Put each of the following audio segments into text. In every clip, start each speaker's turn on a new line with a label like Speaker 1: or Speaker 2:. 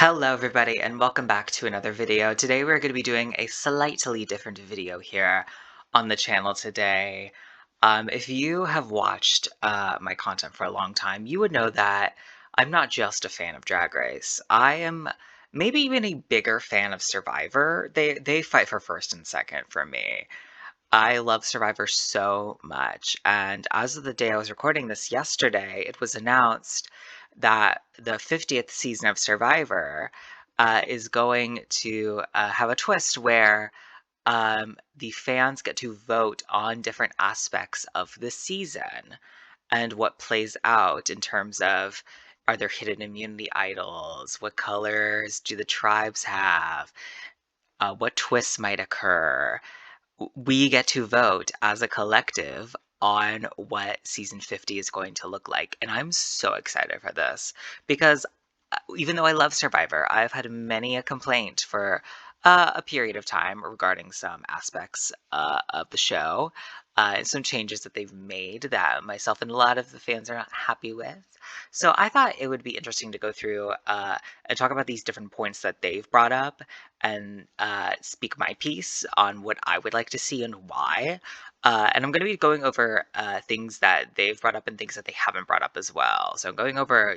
Speaker 1: Hello everybody and welcome back to another video. Today we're going to be doing a slightly different video here on the channel today. If you have watched my content for a long time, you would know that I'm not just a fan of Drag Race. I am maybe even a bigger fan of Survivor. They fight for first and second for me. I love Survivor so much, and as of the day I was recording this yesterday, it was announced that the 50th season of Survivor is going to have a twist where the fans get to vote on different aspects of the season and what plays out in terms of are there hidden immunity idols? What colors do the tribes have? What twists might occur? We get to vote as a collective on what season 50 is going to look like. And I'm so excited for this because even though I love Survivor, I've had many a complaint for a period of time regarding some aspects of the show and some changes that they've made that myself and a lot of the fans are not happy with. So I thought it would be interesting to go through and talk about these different points that they've brought up and speak my piece on what I would like to see and why. And I'm going to be going over things that they've brought up and things that they haven't brought up as well. So I'm going over,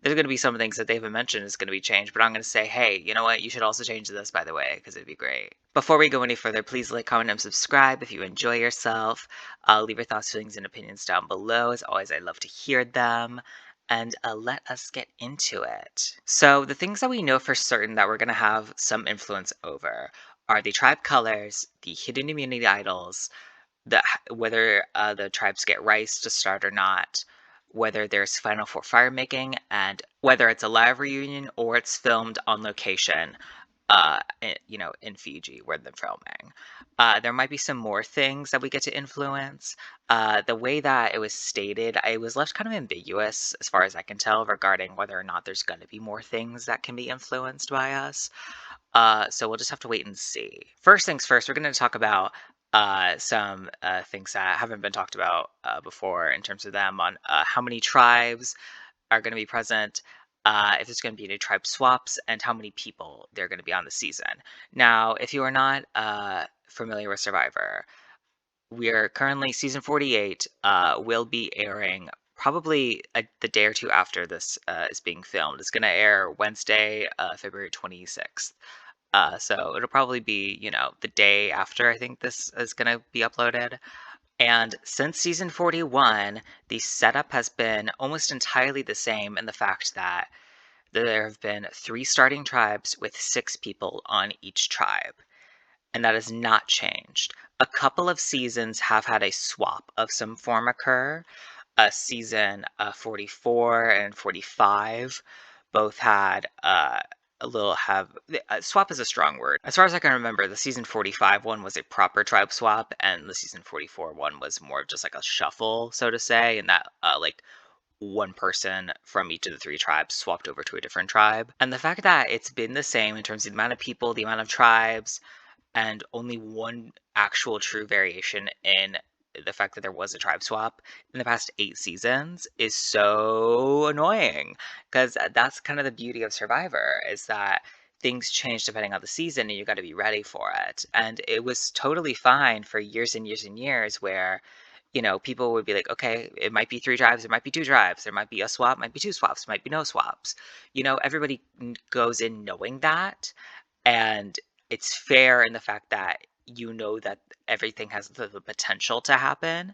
Speaker 1: there's going to be some things that they haven't mentioned is going to be changed, but I'm going to say, hey, you know what? You should also change this, by the way, because it'd be great. Before we go any further, please like, comment, and subscribe if you enjoy yourself. Leave your thoughts, feelings, and opinions down below. As always, I love to hear them. And let us get into it. So the things that we know for certain that we're going to have some influence over are the tribe colors, the hidden immunity idols, whether the tribes get rice to start or not, whether there's Final Four fire making, and whether it's a live reunion or it's filmed on location, in Fiji where they're filming. There might be some more things that we get to influence. The way that it was stated, it was left kind of ambiguous as far as I can tell regarding whether or not there's going to be more things that can be influenced by us. So we'll just have to wait and see. First things first, we're going to talk about some things that haven't been talked about before in terms of them on how many tribes are going to be present, if there's going to be any tribe swaps, and how many people they're going to be on the season. Now, if you are not familiar with Survivor, we are currently season 48 will be airing probably the day or two after this is being filmed. It's going to air Wednesday, February 26th. So it'll probably be, the day after I think this is going to be uploaded. And since season 41, the setup has been almost entirely the same in the fact that there have been 3 starting tribes with 6 people on each tribe, and that has not changed. A couple of seasons have had a swap of some form occur. Season 44 and 45 both had swap is a strong word. As far as I can remember, the season 45 one was a proper tribe swap, and the season 44 one was more of just like a shuffle, so to say, and that like one person from each of the 3 tribes swapped over to a different tribe. And the fact that it's been the same in terms of the amount of people, the amount of tribes, and only one actual true variation in the fact that there was a tribe swap in the past 8 seasons is so annoying, because that's kind of the beauty of Survivor, is that things change depending on the season and you got to be ready for it. And it was totally fine for years and years and years where people would be like, okay, it might be 3 tribes, it might be 2 tribes, there might be a swap, might be 2 swaps, might be no swaps. Everybody goes in knowing that, and it's fair in the fact that that everything has the potential to happen,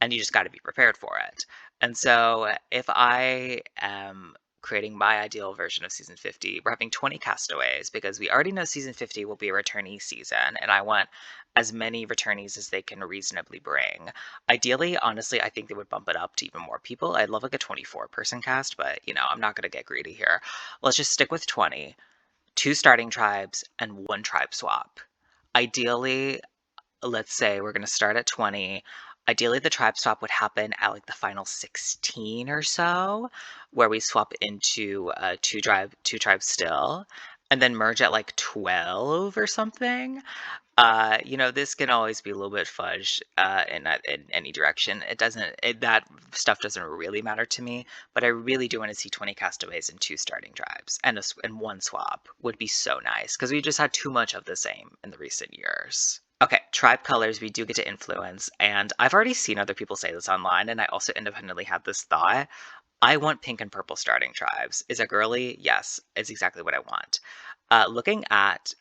Speaker 1: and you just got to be prepared for it. And so if I am creating my ideal version of season 50, we're having 20 castaways because we already know season 50 will be a returnee season, and I want as many returnees as they can reasonably bring. Ideally, honestly, I think they would bump it up to even more people. I'd love like a 24-person cast, but I'm not going to get greedy here. Let's just stick with 20. 2 starting tribes and 1 tribe swap. Ideally, let's say we're going to start at 20. Ideally, the tribe swap would happen at like the final 16 or so, where we swap into 2 tribes still, and then merge at like 12 or something. This can always be a little bit fudged in any direction. That stuff doesn't really matter to me, but I really do want to see 20 castaways and 2 starting tribes and 1 swap would be so nice because we just had too much of the same in the recent years. Okay, tribe colors we do get to influence, and I've already seen other people say this online, and I also independently had this thought. I want pink and purple starting tribes. Is it girly? Yes, it's exactly what I want. Looking at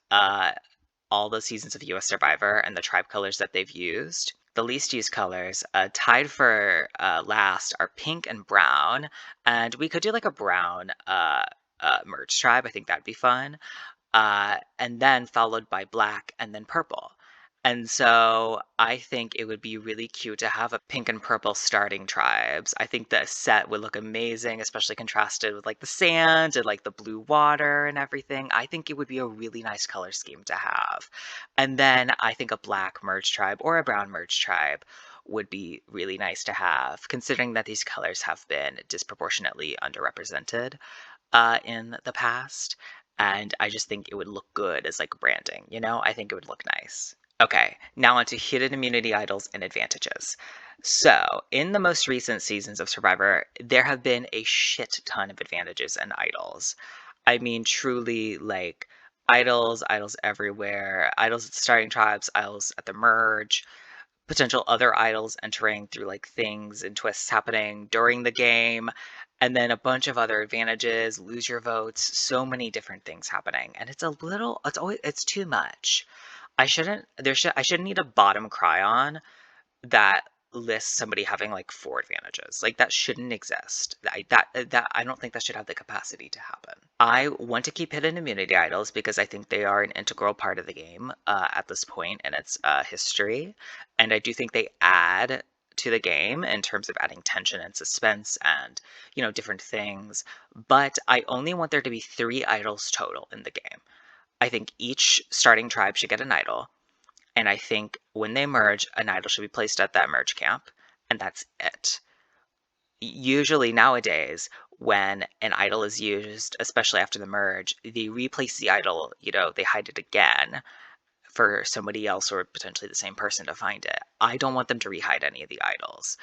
Speaker 1: all the seasons of US Survivor and the tribe colors that they've used. The least used colors, tied for last, are pink and brown, and we could do like a brown merge tribe. I think that'd be fun. And then followed by black and then purple. And so I think it would be really cute to have a pink and purple starting tribes. I think the set would look amazing, especially contrasted with like the sand and like the blue water and everything. I think it would be a really nice color scheme to have. And then I think a black merge tribe or a brown merge tribe would be really nice to have, considering that these colors have been disproportionately underrepresented in the past. And I just think it would look good as like branding, I think it would look nice. Okay, now on to hidden immunity idols and advantages. So, in the most recent seasons of Survivor, there have been a shit ton of advantages and idols. I mean, truly, like, idols everywhere, idols at the starting tribes, idols at the merge, potential other idols entering through like things and twists happening during the game, and then a bunch of other advantages, lose your votes, so many different things happening. And it's too much. I shouldn't need a bottom cryon that lists somebody having like 4 advantages. Like that shouldn't exist. I don't think that should have the capacity to happen. I want to keep hidden immunity idols because I think they are an integral part of the game at this point in its history, and I do think they add to the game in terms of adding tension and suspense and different things. But I only want there to be 3 idols total in the game. I think each starting tribe should get an idol. And I think when they merge, an idol should be placed at that merge camp, and that's it. Usually nowadays, when an idol is used, especially after the merge, they replace the idol, they hide it again for somebody else or potentially the same person to find it. I don't want them to rehide any of the idols.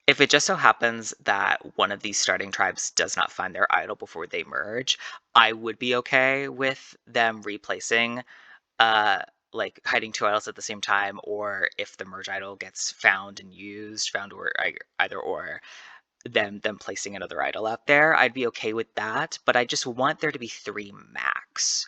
Speaker 1: If it just so happens that one of these starting tribes does not find their idol before they merge, I would be okay with them replacing uh, like hiding 2 idols at the same time, or if the merge idol gets found and used, found or either or, them placing another idol out there, I'd be okay with that. But I just want there to be 3 max.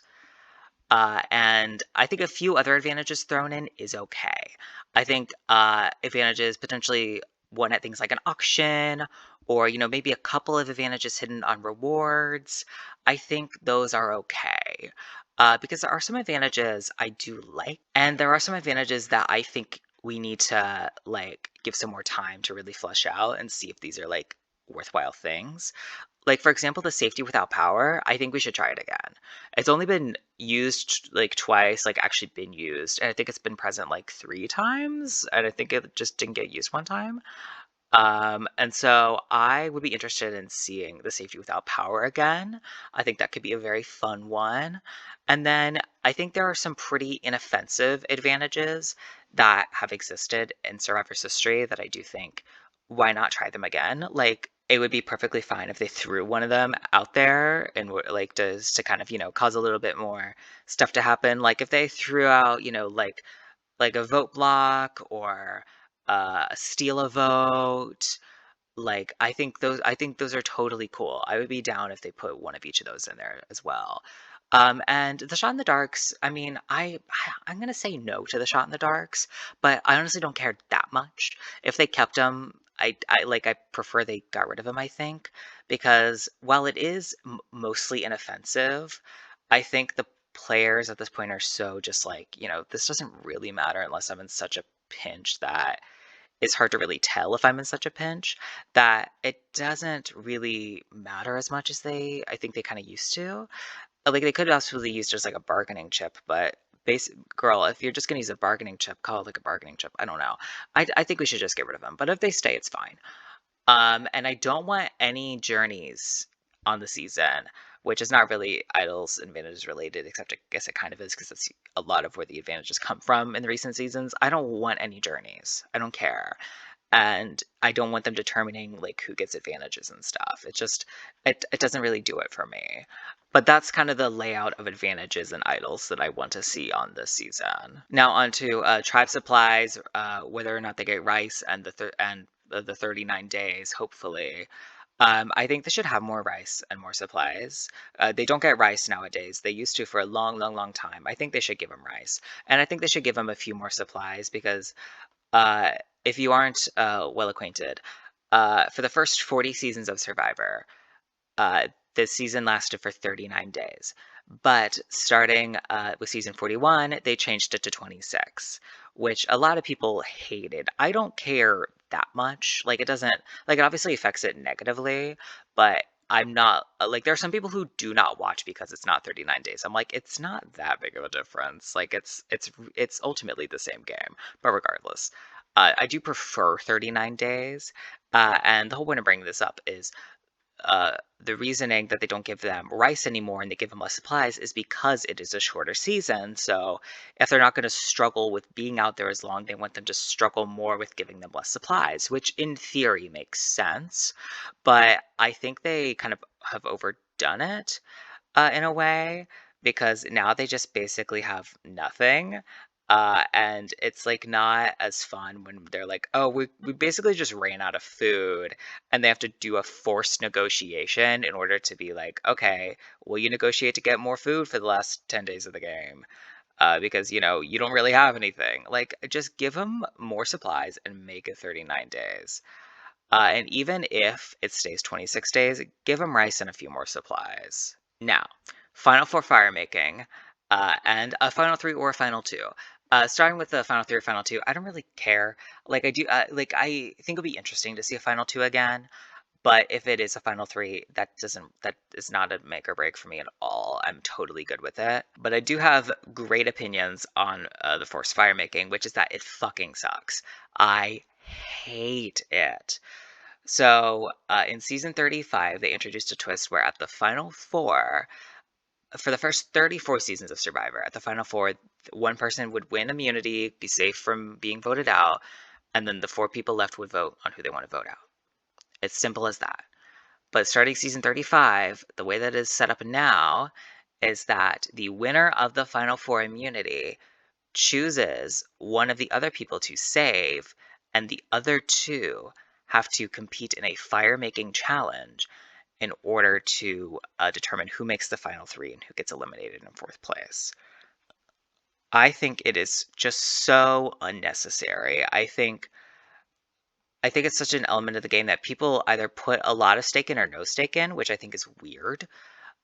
Speaker 1: And I think a few other advantages thrown in is okay. I think advantages potentially one at things like an auction, or maybe a couple of advantages hidden on rewards. I think those are okay. Because there are some advantages I do like, and there are some advantages that I think we need to like give some more time to really flesh out and see if these are like worthwhile things. Like, for example, the safety without power, I think we should try it again. It's only been used like twice, like actually been used, and I think it's been present like 3 times, and I think it just didn't get used one time. And so I would be interested in seeing the safety without power again. I think that could be a very fun one. And then I think there are some pretty inoffensive advantages that have existed in Survivor's history that I do think why not try them again? Like it would be perfectly fine if they threw one of them out there and like does to kind of, cause a little bit more stuff to happen. Like if they threw out, like a vote block or steal a vote. Like I think those are totally cool. I would be down if they put one of each of those in there as well. And the shot in the darks, I mean, I'm gonna say no to the shot in the darks, but I honestly don't care that much. If they kept them, I prefer they got rid of them, I think, because while it is mostly inoffensive, I think the players at this point are so just like, this doesn't really matter unless I'm in such a pinch that it's hard to really tell if I'm in such a pinch, that it doesn't really matter as much as I think they kind of used to. Like they could also be used as like a bargaining chip, but girl, if you're just gonna use a bargaining chip, call it like a bargaining chip. I don't know. I think we should just get rid of them. But if they stay, it's fine. And I don't want any journeys on the season which is not really idols advantages related, except I guess it kind of is because that's a lot of where the advantages come from in the recent seasons. I don't want any journeys. I don't care. And I don't want them determining like who gets advantages and stuff. It doesn't really do it for me. But that's kind of the layout of advantages and idols that I want to see on this season. Now on to tribe supplies, whether or not they get rice and the 39 days, hopefully. I think they should have more rice and more supplies. They don't get rice nowadays. They used to for a long, long, long time. I think they should give them rice. And I think they should give them a few more supplies because uh, if you aren't well acquainted, for the first 40 seasons of Survivor, uh, this season lasted for 39 days. But starting with season 41, they changed it to 26, which a lot of people hated. I don't care that much. Like, it doesn't, like, it obviously affects it negatively, but I'm not, like, there are some people who do not watch because it's not 39 days. I'm like, it's not that big of a difference. Like, it's ultimately the same game, but regardless. I do prefer 39 days, and the whole point of bringing this up is the reasoning that they don't give them rice anymore and they give them less supplies is because it is a shorter season. So if they're not going to struggle with being out there as long, they want them to struggle more with giving them less supplies, which in theory makes sense. But I think they kind of have overdone it in a way, because now they just basically have nothing. And it's like not as fun when they're like, oh, we basically just ran out of food, and they have to do a forced negotiation in order to be like, okay, will you negotiate to get more food for the last 10 days of the game? Because, you don't really have anything. Like, just give them more supplies and make it 39 days. And even if it stays 26 days, give them rice and a few more supplies. Now, final four fire making, and a final three or a final two. Starting with the final three or final two, I don't really care. Like I do, I think it'll be interesting to see a final two again. But if it is a final three, that is not a make or break for me at all. I'm totally good with it. But I do have great opinions on the forced fire making, which is that it fucking sucks. I hate it. So, in season 35, they introduced a twist where at the final four, for the first 34 seasons of Survivor, at the final four, one person would win immunity, be safe from being voted out, and then the four people left would vote on who they want to vote out. It's simple as that. But starting season 35, the way that it is set up now is that the winner of the final four immunity chooses one of the other people to save, and the other two have to compete in a fire-making challenge in order to determine who makes the final three and who gets eliminated in fourth place. I think it is just so unnecessary. I think it's such an element of the game that people either put a lot of stake in or no stake in, which I think is weird.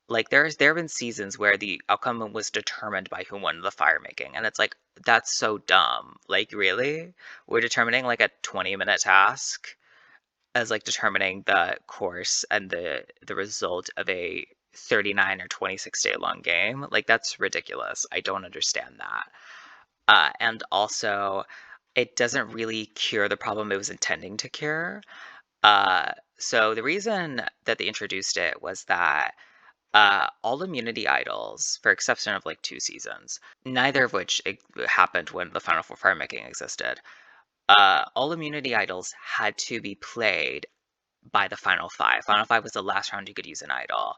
Speaker 1: Like there have been seasons where the outcome was determined by who won the fire making, and it's like that's so dumb. Like really, we're determining like a 20-minute task as like determining the course and the result of a 39 or 26-day long game. Like that's ridiculous. I don't understand that. And also, it doesn't really cure the problem it was intending to cure. So the reason that they introduced it was that all immunity idols, for exception of like 2 seasons, neither of which happened when the Final Four fire making existed. All immunity idols had to be played by the final five. Final five was the last round you could use an idol.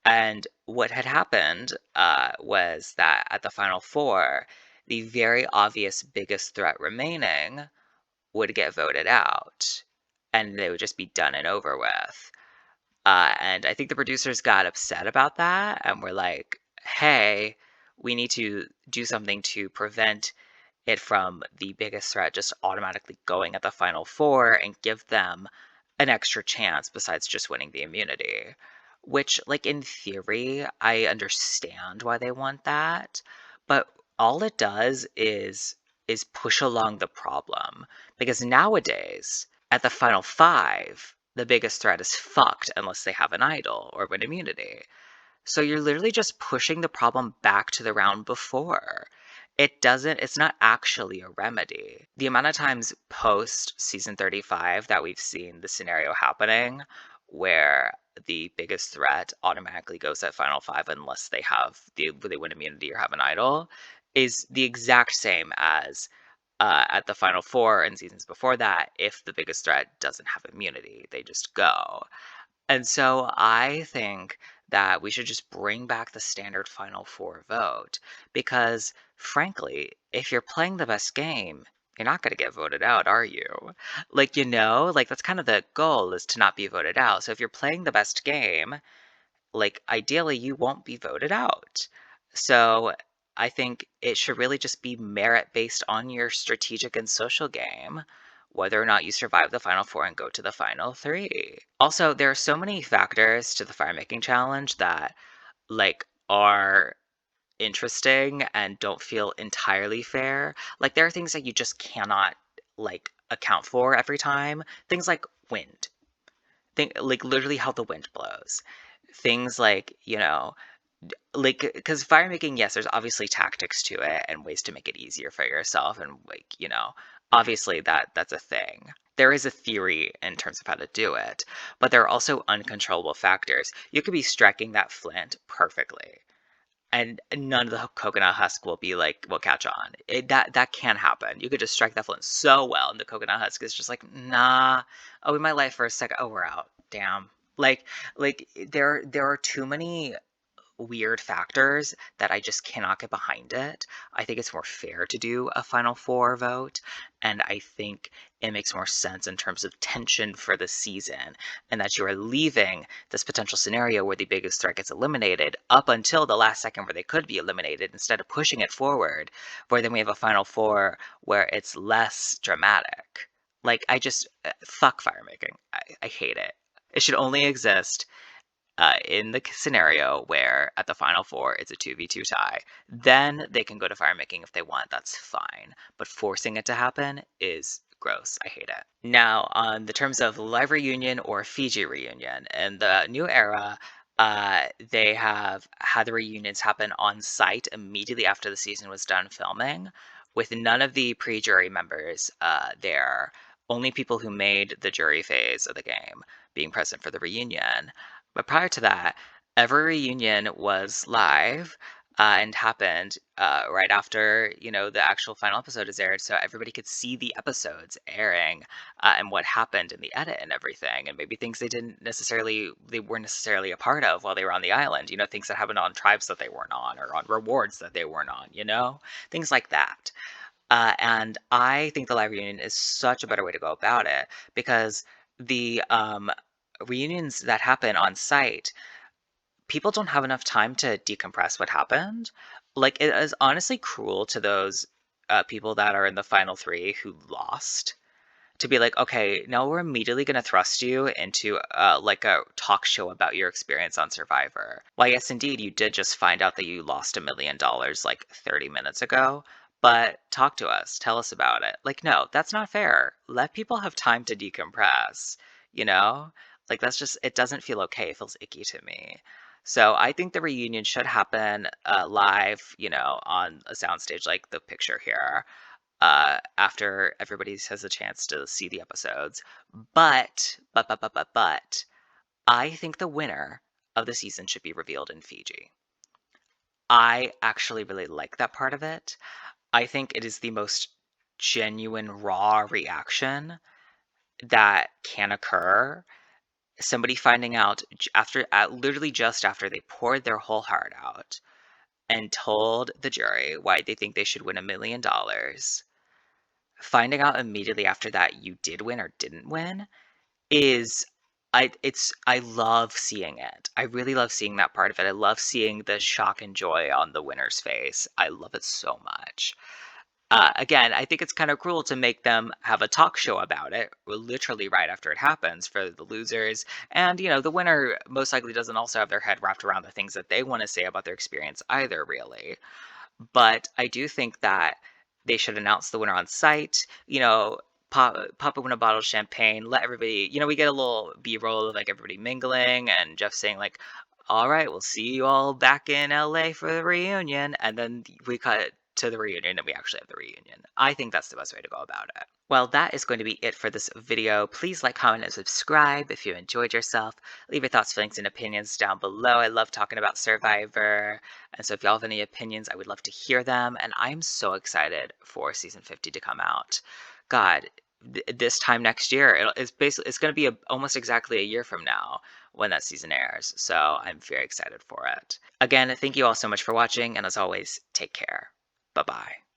Speaker 1: And what had happened was that at the final four, the very obvious biggest threat remaining would get voted out, and they would just be done and over with. And I think the producers got upset about that and were like, hey, we need to do something to prevent it from the biggest threat just automatically going at the final four and give them an extra chance besides just winning the immunity. Which, like, in theory, I understand why they want that, but all it does is push along the problem. Because nowadays, at the final five, the biggest threat is fucked unless they have an idol or win immunity. So you're literally just pushing the problem back to the round before. It's not actually a remedy. The amount of times post season 35 that we've seen the scenario happening where the biggest threat automatically goes at Final Five unless they win immunity or have an idol is the exact same as at the Final Four and seasons before that. If the biggest threat doesn't have immunity, they just go. And so I think that we should just bring back the standard Final Four vote because, frankly, if you're playing the best game, you're not going to get voted out, are you? Like, that's kind of the goal is to not be voted out. So if you're playing the best game, like, ideally, you won't be voted out. So I think it should really just be merit based on your strategic and social game, whether or not you survive the Final Four and go to the Final Three. Also, there are so many factors to the fire making challenge that, like, are interesting and don't feel entirely fair. Like, there are things that you just cannot, like, account for every time. Things like wind. Like, literally how the wind blows. Things like, like, because fire making, yes, there's obviously tactics to it and ways to make it easier for yourself, and like, obviously that's a thing. There is a theory in terms of how to do it, but there are also uncontrollable factors. You could be striking that flint perfectly, and none of the coconut husk will catch on. That can happen. You could just strike that flint so well, and the coconut husk is just like, nah. Oh, we might light for a second. Oh, we're out. Damn. Like, there are too many weird factors that I just cannot get behind it. I think it's more fair to do a Final Four vote, and I think it makes more sense in terms of tension for the season, and that you are leaving this potential scenario where the biggest threat gets eliminated up until the last second where they could be eliminated instead of pushing it forward, where then we have a Final Four where it's less dramatic. Like, fuck fire making. I hate it. It should only exist in the scenario where at the Final Four it's a 2v2 tie. Then they can go to fire making if they want. That's fine. But forcing it to happen is gross. I hate it. Now, on the terms of live reunion or Fiji reunion, in the new era, they have had the reunions happen on site immediately after the season was done filming, with none of the pre-jury members there. Only people who made the jury phase of the game being present for the reunion. But prior to that, every reunion was live and happened right after the actual final episode is aired, so everybody could see the episodes airing and what happened in the edit and everything, and maybe things they weren't necessarily a part of while they were on the island. Things that happened on tribes that they weren't on, or on rewards that they weren't on. Things like that. And I think the live reunion is such a better way to go about it because the reunions that happen on site, people don't have enough time to decompress what happened. Like, it is honestly cruel to those people that are in the final three who lost to be like, okay, now we're immediately going to thrust you into like a talk show about your experience on Survivor. Why, yes, indeed, you did just find out that you lost $1 million like 30 minutes ago. But talk to us, tell us about it. Like, no, that's not fair. Let people have time to decompress, you know? Like, it doesn't feel okay. It feels icky to me. So I think the reunion should happen live, on a soundstage like the picture here, after everybody has a chance to see the episodes. But, I think the winner of the season should be revealed in Fiji. I actually really like that part of it. I think it is the most genuine, raw reaction that can occur. Somebody finding out literally just after they poured their whole heart out and told the jury why they think they should win $1 million. Finding out immediately after that you did win or didn't win is I love seeing it. I really love seeing that part of it. I love seeing the shock and joy on the winner's face. I love it so much. Again, I think it's kind of cruel to make them have a talk show about it, literally right after it happens for the losers. And, the winner most likely doesn't also have their head wrapped around the things that they want to say about their experience either, really. But I do think that they should announce the winner on site, pop open a bottle of champagne, let everybody, we get a little B-roll of like everybody mingling and Jeff saying like, all right, we'll see you all back in LA for the reunion. And then we cut to the reunion and we actually have the reunion. I think that's the best way to go about it. Well, that is going to be it for this video. Please like, comment, and subscribe if you enjoyed yourself. Leave your thoughts, feelings, and opinions down below. I love talking about Survivor. And so if y'all have any opinions, I would love to hear them. And I'm so excited for season 50 to come out. God, this time next year, it's going to be almost exactly a year from now when that season airs. So I'm very excited for it. Again, thank you all so much for watching. And as always, take care. Bye-bye.